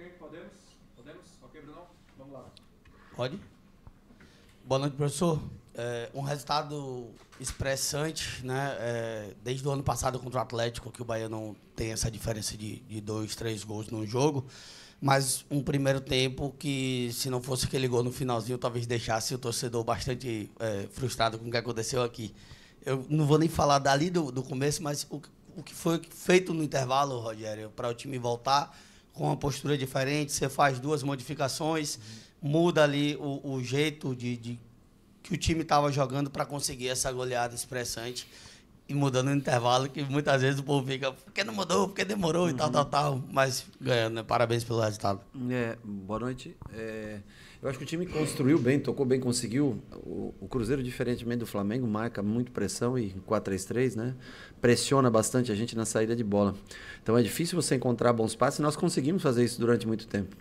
Podemos? Ok, Bruno? Vamos lá. Pode? Boa noite, professor. Um resultado expressante, né? Desde o ano passado contra o Atlético, que o Bahia não tem essa diferença de 2, 3 gols no jogo, mas um primeiro tempo que, se não fosse aquele gol no finalzinho, talvez deixasse o torcedor bastante frustrado com o que aconteceu aqui. Eu não vou nem falar dali do começo, mas o que foi feito no intervalo, Rogério, para o time voltar com uma postura diferente, você faz 2 modificações, muda ali o jeito que o time estava jogando para conseguir essa goleada expressante e mudando no intervalo, que muitas vezes o povo fica, por que não mudou, por que demorou e tal, mas ganhando, né? Parabéns pelo resultado. Boa noite. Eu acho que o time construiu bem, tocou bem, conseguiu. O Cruzeiro, diferentemente do Flamengo, marca muito pressão e 4-3-3, né? Pressiona bastante a gente na saída de bola. Então é difícil você encontrar bons passes e nós conseguimos fazer isso durante muito tempo.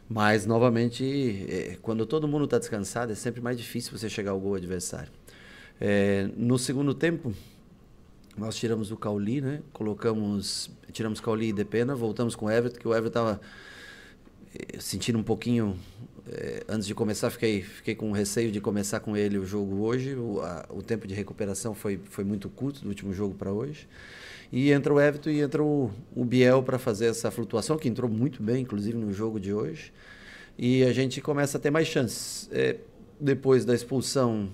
Mas, novamente, quando todo mundo está descansado, é sempre mais difícil você chegar ao gol adversário. No segundo tempo, nós tiramos o Cauli, né? Tiramos Cauli e Depena, voltamos com o Everton, que o Everton estava sentindo um pouquinho... antes de começar, fiquei com receio de começar com ele o jogo hoje. O tempo de recuperação foi muito curto do último jogo para hoje. E entra o Everton e entra o Biel para fazer essa flutuação, que entrou muito bem, inclusive, no jogo de hoje. E a gente começa a ter mais chances. Depois da expulsão,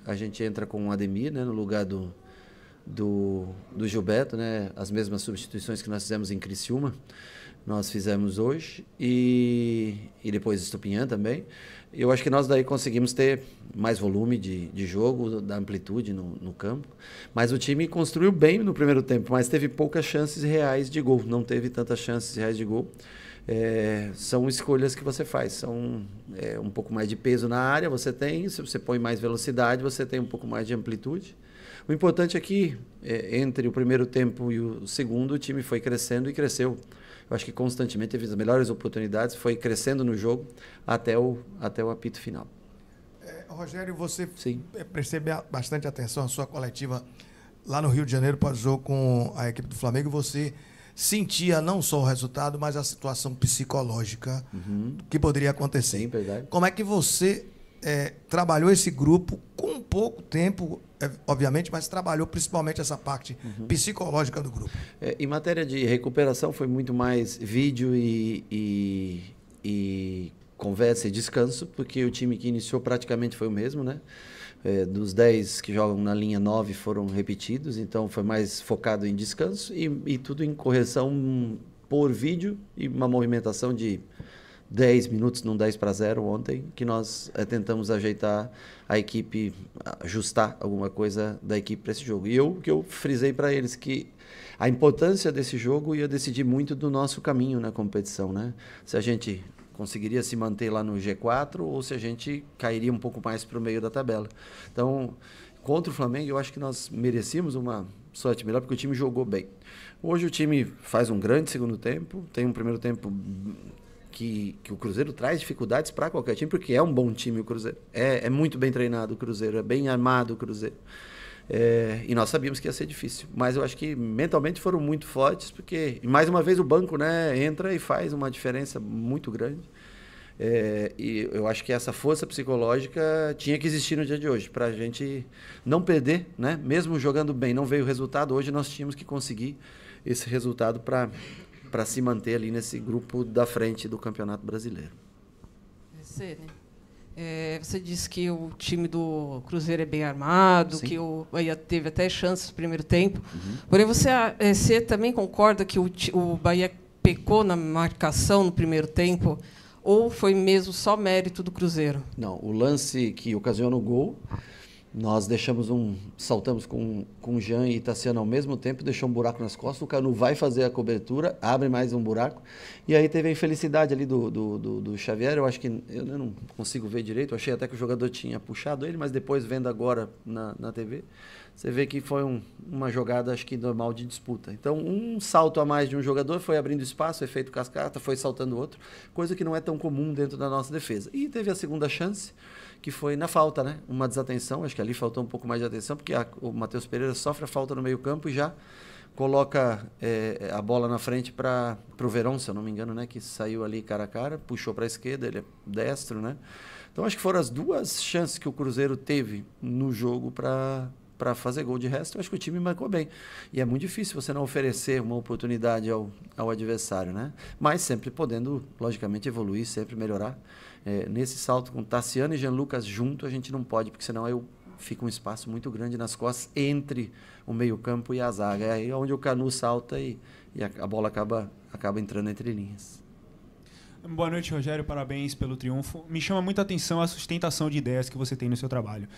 a gente entra com o Ademir, né, no lugar do Gilberto, né, as mesmas substituições que nós fizemos em Criciúma, nós fizemos hoje, e depois Estupinhã também. Eu acho que nós daí conseguimos ter mais volume de jogo, da amplitude no campo. Mas o time construiu bem no primeiro tempo, mas teve poucas chances reais de gol. Não teve tantas chances reais de gol. São escolhas que você faz. São um pouco mais de peso na área, você tem. Se você põe mais velocidade, você tem um pouco mais de amplitude. O importante é que, entre o primeiro tempo e o segundo, o time foi crescendo e cresceu. Eu acho que constantemente teve as melhores oportunidades, foi crescendo no jogo até o apito final. Rogério, você Sim. Percebe bastante atenção à sua coletiva lá no Rio de Janeiro, pós-jogo com a equipe do Flamengo, você sentia não só o resultado, mas a situação psicológica que poderia acontecer. Sim, verdade. Como é que você trabalhou esse grupo com pouco tempo, obviamente, mas trabalhou principalmente essa parte psicológica do grupo? Em matéria de recuperação, foi muito mais vídeo e conversa e descanso, porque o time que iniciou praticamente foi o mesmo, né? Dos 10 que jogam na linha 9 foram repetidos, então foi mais focado em descanso e tudo em correção por vídeo e uma movimentação de 10 minutos num 10-0 ontem, que nós tentamos ajeitar a equipe, ajustar alguma coisa da equipe para esse jogo. E que eu frisei para eles que a importância desse jogo ia decidir muito do nosso caminho na competição, né? Se a gente conseguiria se manter lá no G4 ou se a gente cairia um pouco mais para o meio da tabela. Então, contra o Flamengo, eu acho que nós merecíamos uma sorte melhor, porque o time jogou bem. Hoje o time faz um grande segundo tempo, tem um primeiro tempo que o Cruzeiro traz dificuldades para qualquer time, porque é um bom time o Cruzeiro. É muito bem treinado o Cruzeiro, é bem armado o Cruzeiro. E nós sabíamos que ia ser difícil, mas eu acho que mentalmente foram muito fortes, porque mais uma vez o banco, né, entra e faz uma diferença muito grande. E eu acho que essa força psicológica tinha que existir no dia de hoje, para a gente não perder, né? Mesmo jogando bem, não veio o resultado, hoje nós tínhamos que conseguir esse resultado para se manter ali nesse grupo da frente do Campeonato Brasileiro. Você disse que o time do Cruzeiro é bem armado, Sim. que o Bahia teve até chances no primeiro tempo. Porém, você também concorda que o Bahia pecou na marcação no primeiro tempo? Ou foi mesmo só mérito do Cruzeiro? Não, o lance que ocasiona o gol, nós saltamos com o Jean e Tassiano ao mesmo tempo, deixou um buraco nas costas, o Canu vai fazer a cobertura, abre mais um buraco, e aí teve a infelicidade ali do Xavier. Eu acho que, eu não consigo ver direito, eu achei até que o jogador tinha puxado ele, mas depois, vendo agora na TV, você vê que foi uma jogada, acho que normal, de disputa. Então, um salto a mais de um jogador foi abrindo espaço, efeito cascata, foi saltando outro, coisa que não é tão comum dentro da nossa defesa. E teve a segunda chance, que foi na falta, né? Uma desatenção, acho que ali faltou um pouco mais de atenção, porque o Matheus Pereira sofre a falta no meio-campo e já coloca a bola na frente para o Verón, se eu não me engano, né? Que saiu ali cara a cara, puxou para a esquerda, ele é destro, né? Então, acho que foram as duas chances que o Cruzeiro teve no jogo para fazer gol. De resto, eu acho que o time marcou bem. E é muito difícil você não oferecer uma oportunidade ao adversário, né? Mas sempre podendo, logicamente, evoluir, sempre melhorar. Nesse salto com Tassiano e Jean Lucas junto, a gente não pode, porque senão fica um espaço muito grande nas costas entre o meio-campo e a zaga. É aí onde o Canu salta e a bola acaba entrando entre linhas. Boa noite, Rogério. Parabéns pelo triunfo. Me chama muita atenção a sustentação de ideias que você tem no seu trabalho.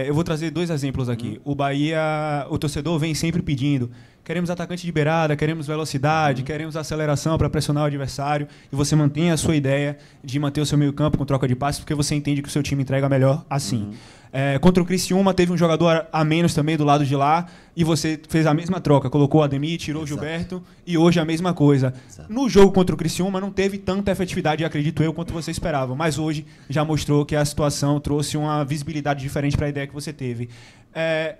Eu vou trazer 2 exemplos aqui. O Bahia, o torcedor vem sempre pedindo: queremos atacante de beirada, queremos velocidade, queremos aceleração para pressionar o adversário. E você mantém a sua ideia de manter o seu meio-campo com troca de passes, porque você entende que o seu time entrega melhor assim. Contra o Criciúma, teve um jogador a menos também do lado de lá, e você fez a mesma troca, colocou o Ademir, tirou o Gilberto, e hoje a mesma coisa. Exato. No jogo contra o Criciúma não teve tanta efetividade, acredito eu, quanto você esperava, mas hoje já mostrou que a situação trouxe uma visibilidade diferente para a ideia que você teve.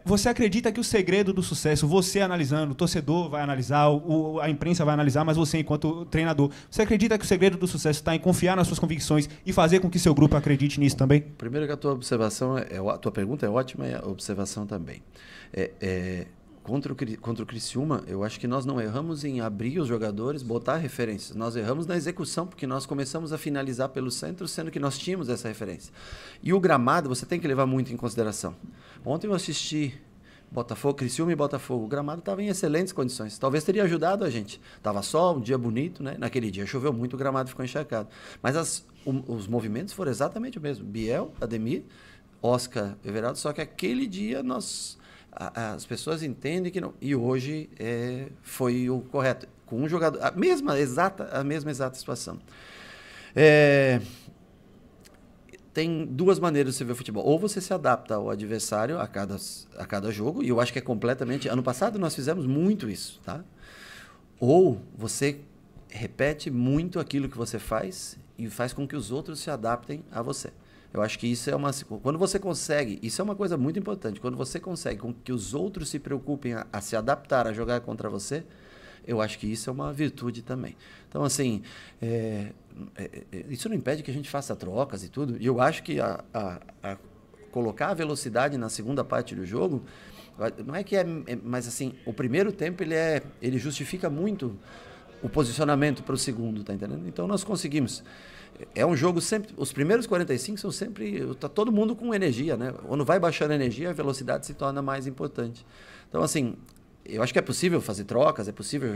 Você acredita que o segredo do sucesso, você analisando, o torcedor vai analisar, a imprensa vai analisar, mas você enquanto treinador, você acredita que o segredo do sucesso está em confiar nas suas convicções e fazer com que seu grupo acredite nisso também? Primeiro que a tua observação, a tua pergunta é ótima e a observação também. Contra o Criciúma, eu acho que nós não erramos em abrir os jogadores, botar referências. Nós erramos na execução, porque nós começamos a finalizar pelo centro, sendo que nós tínhamos essa referência. E o gramado, você tem que levar muito em consideração. Ontem eu assisti Criciúma e Botafogo. O gramado estava em excelentes condições. Talvez teria ajudado a gente. Estava sol, um dia bonito, né? Naquele dia choveu muito, o gramado ficou encharcado. Mas os movimentos foram exatamente o mesmo. Biel, Ademir, Oscar, Everaldo, só que aquele dia as pessoas entendem que não. E hoje foi o correto. Com um jogador, a mesma exata situação. Tem 2 maneiras de você ver o futebol. Ou você se adapta ao adversário a cada jogo, e eu acho que é completamente... Ano passado nós fizemos muito isso, tá? Ou você repete muito aquilo que você faz e faz com que os outros se adaptem a você. Eu acho que isso quando você consegue, isso é uma coisa muito importante, quando você consegue com que os outros se preocupem a se adaptar a jogar contra você, eu acho que isso é uma virtude também. Então, assim, isso não impede que a gente faça trocas e tudo, e eu acho que colocar a velocidade na segunda parte do jogo, não é que mas assim, o primeiro tempo ele justifica muito o posicionamento para o segundo, tá entendendo? Então nós conseguimos. É um jogo sempre, os primeiros 45 são sempre, tá todo mundo com energia, né? Quando vai baixando a energia, a velocidade se torna mais importante. Então, assim, eu acho que é possível fazer trocas, é possível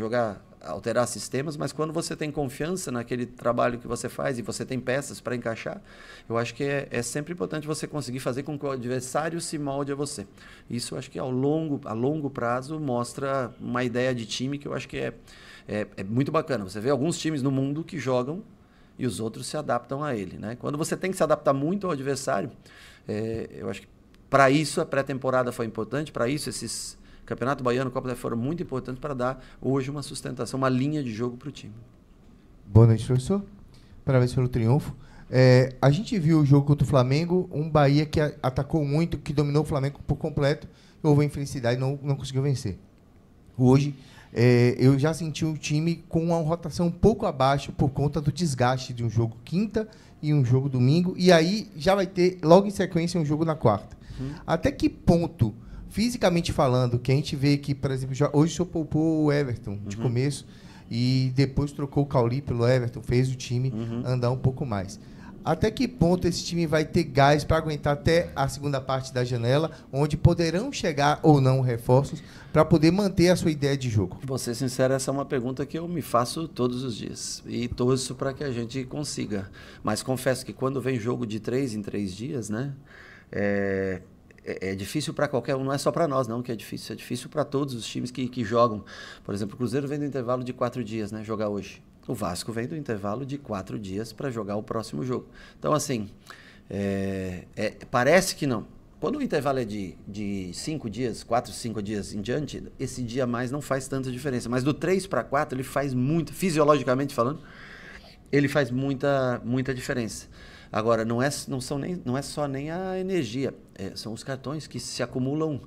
alterar sistemas, mas quando você tem confiança naquele trabalho que você faz e você tem peças para encaixar, eu acho que é sempre importante você conseguir fazer com que o adversário se molde a você. Isso eu acho que a longo prazo mostra uma ideia de time que eu acho que é muito bacana. Você vê alguns times no mundo que jogam e os outros se adaptam a ele, né? Quando você tem que se adaptar muito ao adversário, eu acho que para isso a pré-temporada foi importante, para isso esses Campeonato Baiano, Copa da foram muito importantes para dar hoje uma sustentação, uma linha de jogo para o time. Boa noite, professor. Parabéns pelo triunfo. A gente viu o jogo contra o Flamengo, um Bahia que atacou muito, que dominou o Flamengo por completo, houve a infelicidade e não conseguiu vencer. Hoje, eu já senti o time com uma rotação um pouco abaixo por conta do desgaste de um jogo quinta e um jogo domingo, e aí já vai ter, logo em sequência, um jogo na quarta. Até que ponto, fisicamente falando, que a gente vê que, por exemplo, hoje o senhor poupou o Everton de começo e depois trocou o Cauli pelo Everton, fez o time andar um pouco mais. Até que ponto esse time vai ter gás para aguentar até a segunda parte da janela, onde poderão chegar ou não reforços para poder manter a sua ideia de jogo? Vou ser sincero, essa é uma pergunta que eu me faço todos os dias e torço para que a gente consiga. Mas confesso que quando vem jogo de 3 em 3 dias, né, é difícil para qualquer um, não é só para nós não que é difícil para todos os times que jogam. Por exemplo, o Cruzeiro vem do intervalo de 4 dias, né, jogar hoje. O Vasco vem do intervalo de 4 dias para jogar o próximo jogo. Então, assim, parece que não. Quando o intervalo é de 5 dias, 4, 5 dias em diante, esse dia a mais não faz tanta diferença. Mas do 3 para 4, ele faz muito, fisiologicamente falando, ele faz muita diferença. Agora, não é só nem a energia, são os cartões que se acumulam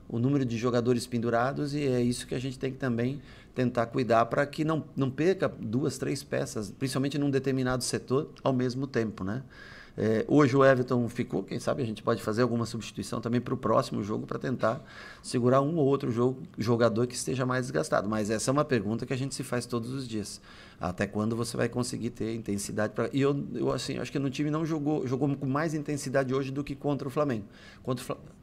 o número de jogadores pendurados, e é isso que a gente tem que também tentar cuidar para que não perca 2, 3 peças, principalmente num determinado setor, ao mesmo tempo, né? Hoje o Everton ficou, quem sabe a gente pode fazer alguma substituição também para o próximo jogo para tentar segurar um ou outro jogador que esteja mais desgastado. Mas essa é uma pergunta que a gente se faz todos os dias. Até quando você vai conseguir ter intensidade? E eu assim, acho que no time não jogou com mais intensidade hoje do que contra o Flamengo.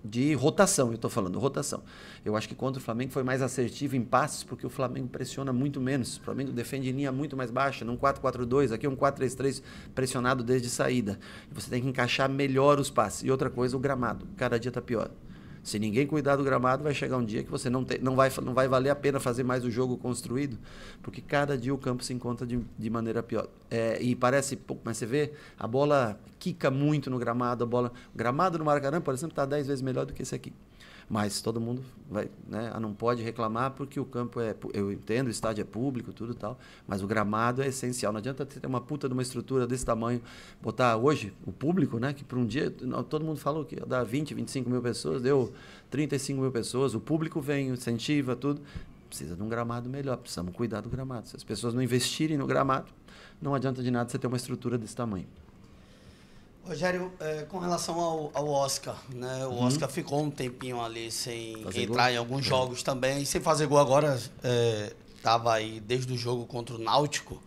De rotação, eu estou falando, rotação. Eu acho que contra o Flamengo foi mais assertivo em passes, porque o Flamengo pressiona muito menos. O Flamengo defende em linha muito mais baixa, num 4-4-2, aqui um 4-3-3 pressionado desde saída. Você tem que encaixar melhor os passes. E outra coisa, o gramado. Cada dia está pior. Se ninguém cuidar do gramado, vai chegar um dia que você não vai valer a pena fazer mais o jogo construído, porque cada dia o campo se encontra de maneira pior. E parece pouco, mas você vê, a bola quica muito no gramado, o gramado no Maracanã, por exemplo, está 10 vezes melhor do que esse aqui. Mas todo mundo não pode reclamar, porque o campo eu entendo, o estádio é público, tudo e tal, mas o gramado é essencial. Não adianta ter uma puta de uma estrutura desse tamanho, botar hoje o público, né, que por um dia, todo mundo falou que ia dar 20, 25 mil pessoas, deu 35 mil pessoas, o público vem, incentiva, tudo. Precisa de um gramado melhor, precisamos cuidar do gramado. Se as pessoas não investirem no gramado, não adianta de nada você ter uma estrutura desse tamanho. Rogério, com relação ao Oscar, né? O Oscar ficou um tempinho ali sem entrar em alguns jogos também, sem fazer gol agora, estava aí desde o jogo contra o Náutico,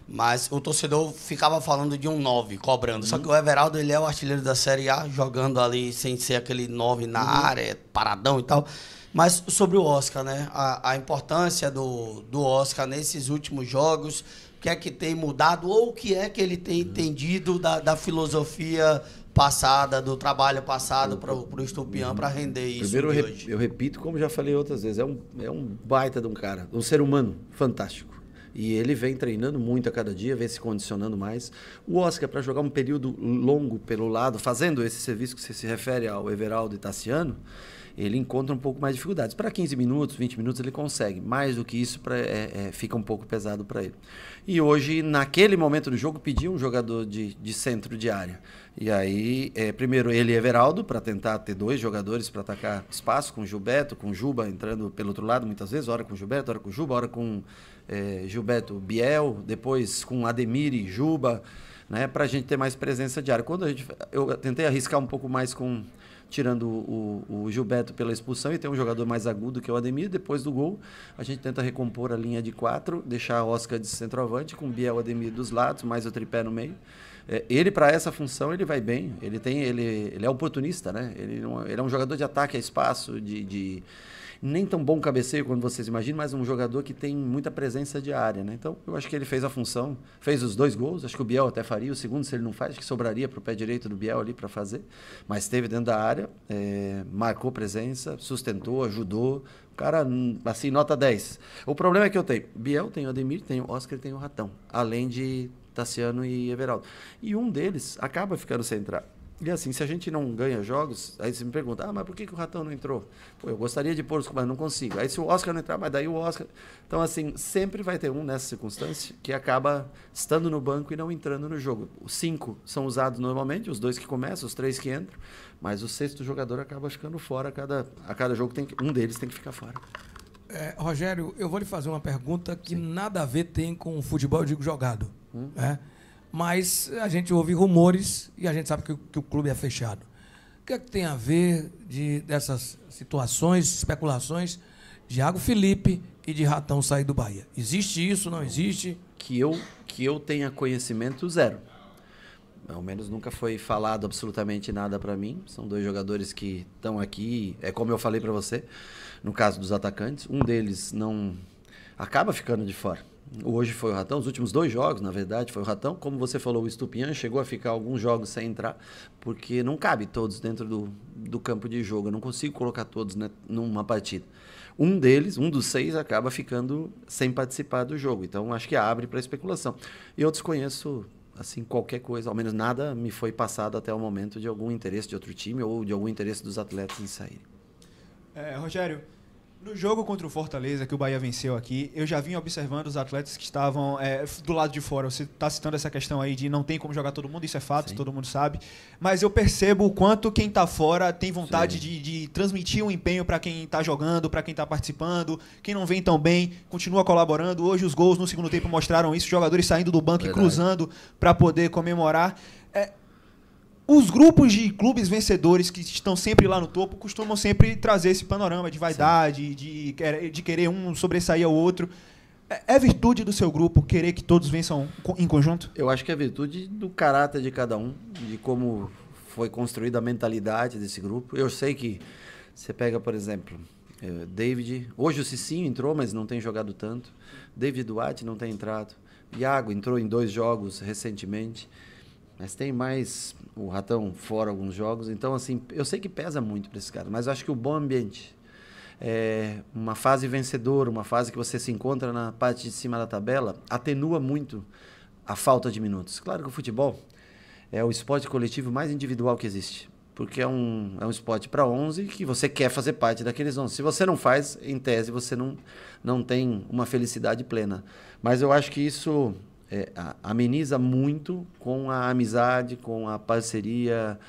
mas o torcedor ficava falando de um 9, cobrando. Só que o Everaldo, ele é o artilheiro da Série A, jogando ali sem ser aquele 9 na área, paradão e tal. Mas sobre o Oscar, né? A importância do Oscar nesses últimos jogos, o que é que tem mudado ou o que é que ele tem entendido da filosofia passada, do trabalho passado para o Estupião para render isso. Primeiro, eu repito, como já falei outras vezes, é um baita de um cara, um ser humano fantástico. E ele vem treinando muito a cada dia, vem se condicionando mais. O Oscar, para jogar um período longo pelo lado, fazendo esse serviço que você se refere ao Everaldo e Tassiano, ele encontra um pouco mais de dificuldades. Para 15 minutos, 20 minutos ele consegue. Mais do que isso fica um pouco pesado para ele. E hoje, naquele momento do jogo, pediu um jogador de centro de área. E aí, primeiro ele e Everaldo, para tentar ter 2 jogadores para atacar espaço, com Gilberto, com Juba entrando pelo outro lado muitas vezes, hora com Gilberto, hora com Juba, hora com Gilberto Biel, depois com Ademir e Juba, né, para a gente ter mais presença de área. Eu tentei arriscar um pouco mais tirando o Gilberto pela expulsão e tem um jogador mais agudo que é o Ademir. Depois do gol, a gente tenta recompor a linha de 4, deixar Oscar de centroavante, com Biel, Ademir dos lados, mais o tripé no meio. Ele, para essa função, ele vai bem. Ele é oportunista, né? Ele é um jogador de ataque a espaço, nem tão bom cabeceio quando vocês imaginam, mas um jogador que tem muita presença de área, né? Então, eu acho que ele fez a função, fez os 2 gols, acho que o Biel até faria, o segundo, se ele não faz, acho que sobraria para o pé direito do Biel ali para fazer, mas esteve dentro da área, marcou presença, sustentou, ajudou, o cara, assim, nota 10. O problema é que eu tenho, Biel tem o Ademir, tem o Oscar e tem o Ratão, além de Tassiano e Everaldo. E um deles acaba ficando sem entrar. E assim, se a gente não ganha jogos, aí você me pergunta, mas por que o Ratão não entrou? Pô, eu gostaria de pôr os, mas não consigo. Aí se o Oscar não entrar, mas daí o Oscar... Então, assim, sempre vai ter um nessa circunstância que acaba estando no banco e não entrando no jogo. Os 5 são usados normalmente, os 2 que começam, os 3 que entram, mas o 6º jogador acaba ficando fora. A cada jogo um deles tem que ficar fora. Rogério, eu vou lhe fazer uma pergunta que nada a ver tem com o futebol, eu digo jogado. Né? Mas a gente ouve rumores e a gente sabe que o clube é fechado. O que é que tem a ver dessas situações, especulações de Iago Felipe e de Ratão sair do Bahia? Existe isso, não existe? Que eu tenha conhecimento, zero. Ao menos nunca foi falado absolutamente nada para mim. São 2 jogadores que estão aqui, como eu falei para você, no caso dos atacantes, um deles não acaba ficando de fora. Hoje foi o Ratão, os últimos 2 jogos, na verdade, foi o Ratão. Como você falou, o Estupião chegou a ficar alguns jogos sem entrar, porque não cabe todos dentro do campo de jogo. Eu não consigo colocar todos, né, numa partida. Um deles, um dos 6, acaba ficando sem participar do jogo. Então, acho que abre para especulação. E eu desconheço, assim, qualquer coisa, ao menos nada me foi passado até o momento de algum interesse de outro time ou de algum interesse dos atletas em saírem. Rogério, No jogo contra o Fortaleza, que o Bahia venceu aqui, eu já vim observando os atletas que estavam do lado de fora. Você está citando essa questão aí de não tem como jogar todo mundo, isso é fato, sim, todo mundo sabe. Mas eu percebo o quanto quem está fora tem vontade de transmitir um empenho para quem está jogando, para quem está participando. Quem não vem tão bem, continua colaborando. Hoje os gols no segundo tempo mostraram isso, jogadores saindo do banco e cruzando para poder comemorar. Os grupos de clubes vencedores que estão sempre lá no topo costumam sempre trazer esse panorama de vaidade, de querer um sobressair ao outro. É virtude do seu grupo querer que todos vençam em conjunto? Eu acho que é virtude do caráter de cada um, de como foi construída a mentalidade desse grupo. Eu sei que você pega, por exemplo, David. Hoje o Cicinho entrou, mas não tem jogado tanto. David Duarte não tem entrado. Iago entrou em 2 jogos recentemente. Mas tem mais o Ratão fora alguns jogos. Então, assim, eu sei que pesa muito para esse cara, mas eu acho que o bom ambiente, uma fase vencedora, uma fase que você se encontra na parte de cima da tabela, atenua muito a falta de minutos. Claro que o futebol é o esporte coletivo mais individual que existe, porque é um esporte para 11 que você quer fazer parte daqueles 11. Se você não faz, em tese, você não tem uma felicidade plena. Mas eu acho que isso ameniza muito com a amizade, com a parceria,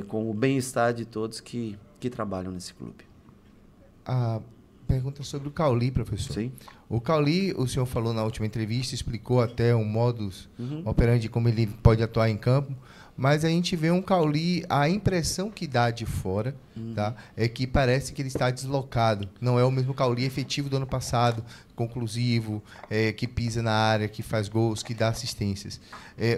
com o bem-estar de todos que trabalham nesse clube. A pergunta sobre o Cauli, professor. Sim. O Cauli, o senhor falou na última entrevista, explicou até um modus operandi como ele pode atuar em campo, mas a gente vê um Cauli, a impressão que dá de fora, tá, é que parece que ele está deslocado. Não é o mesmo Cauli efetivo do ano passado, conclusivo, que pisa na área, que faz gols, que dá assistências.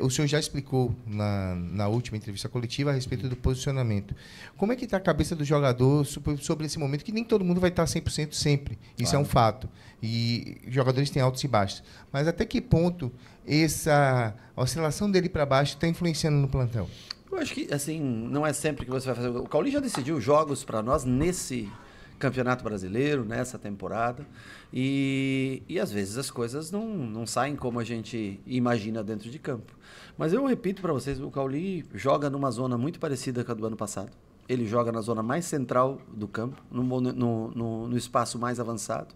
O senhor já explicou na última entrevista coletiva a respeito do posicionamento. Como é que está a cabeça do jogador sobre esse momento, que nem todo mundo vai estar 100% sempre. Isso claro. É um fato. E jogadores têm altos e baixos. Mas até que ponto essa oscilação dele para baixo está influenciando no plantel? Eu acho que, assim, não é sempre que você vai fazer. O Cauli já decidiu jogos para nós nesse Campeonato Brasileiro, nessa temporada, e às vezes as coisas não saem como a gente imagina dentro de campo. Mas eu repito para vocês, o Cauli joga numa zona muito parecida com a do ano passado. Ele joga na zona mais central do campo, no espaço mais avançado.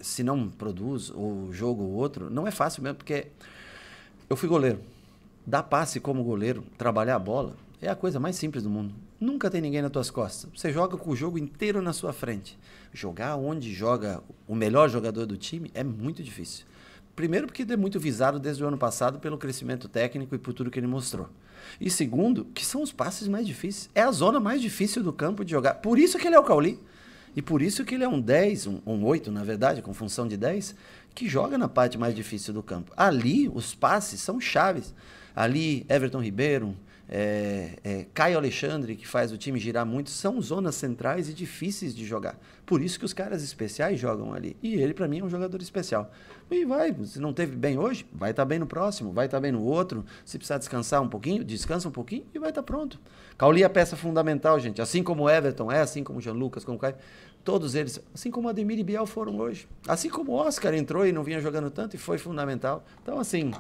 Se não produz o jogo ou outro, não é fácil mesmo, porque eu fui goleiro. Dar passe como goleiro, trabalhar a bola, é a coisa mais simples do mundo. Nunca tem ninguém nas tuas costas. Você joga com o jogo inteiro na sua frente. Jogar onde joga o melhor jogador do time é muito difícil. Primeiro porque ele é muito visado desde o ano passado pelo crescimento técnico e por tudo que ele mostrou. E segundo, que são os passes mais difíceis. É a zona mais difícil do campo de jogar. Por isso que ele é o Cauli. E por isso que ele é um 10, um 8, na verdade, com função de 10, que joga na parte mais difícil do campo. Ali, os passes são chaves. Ali, Everton Ribeiro, Caio Alexandre, que faz o time girar muito, são zonas centrais e difíceis de jogar. Por isso que os caras especiais jogam ali. E ele, para mim, é um jogador especial. E se não teve bem hoje, vai estar bem no próximo, vai estar bem no outro. Se precisar descansar um pouquinho, descansa um pouquinho e vai estar pronto. Cauli é a peça fundamental, gente. Assim como o Everton assim como o Jean Lucas, como o Caio, todos eles, assim como o Ademir e Biel foram hoje. Assim como o Oscar entrou e não vinha jogando tanto e foi fundamental. Então, assim,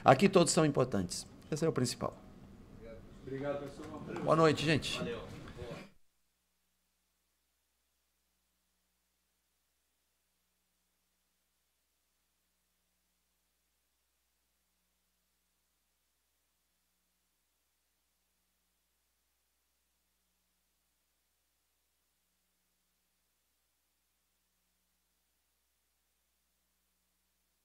aqui todos são importantes. Esse é o principal. Obrigado, pessoal. Boa noite, gente. Valeu.